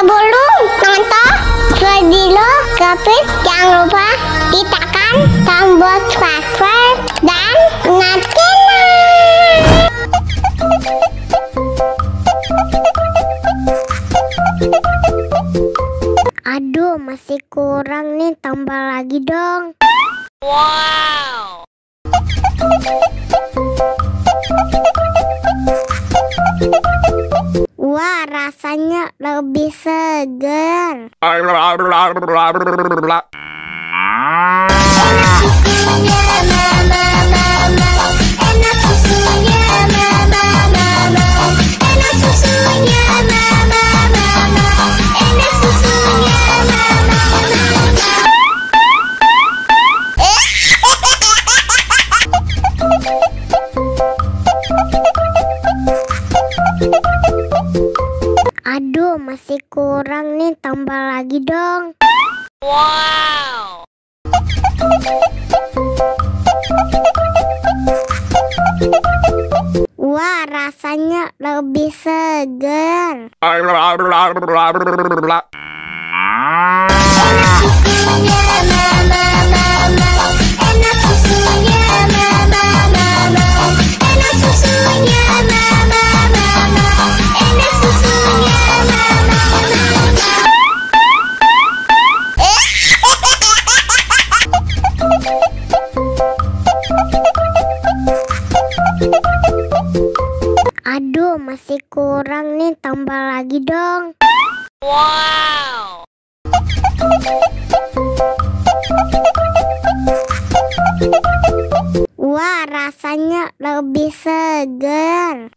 Sebelum nonton video Kepit, jangan lupa tekan tombol subscribe dan nyalakan. Aduh, masih kurang nih, tambah lagi dong. Wow. Wah, rasanya lebih segar. Aduh, masih kurang nih, tambah lagi dong. Wow. Wah, rasanya lebih segar. Aduh, masih kurang nih, tambah lagi dong. Wow. Wah, rasanya lebih segar.